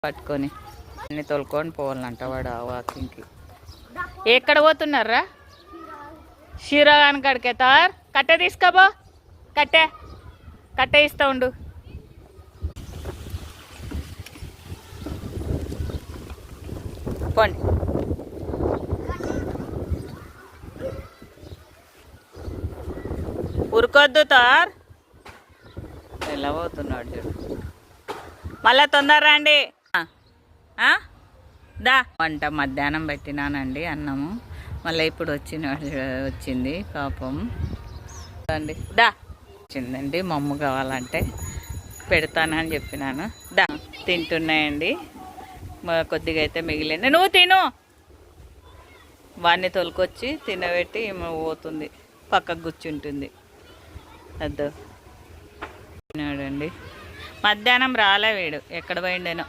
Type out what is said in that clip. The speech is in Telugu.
పట్టుకొని అన్ని తోలుకొని పోవాలంట వాడు వాకింగ్కి. ఎక్కడ పోతున్నారా? షీరాగాని కాడికే తార్ కట్టె తీసుకోబో. కట్టె ఇస్తా ఉండు. పోండి. ఉరుకొద్దు తార్. ఎలా పోతున్నాడు చూడు. మళ్ళా తొందర రండి. దా. వంట మధ్యాహ్నం పెట్టినానండి అన్నము. మళ్ళీ ఇప్పుడు వచ్చింది పాపం అండి. దా వచ్చిందండి. మమ్మ కావాలంటే పెడతానని చెప్పినాను. దా తింటున్నాయండి. కొద్దిగా అయితే మిగిలింది. నువ్వు తిను. వాడిని తొలుకొచ్చి తినబెట్టి పోతుంది. పక్కకు కూర్చుంటుంది. అద్దు తిన్నాడండి. మధ్యాహ్నం రాలే వీడు. ఎక్కడ పోయిండేనో.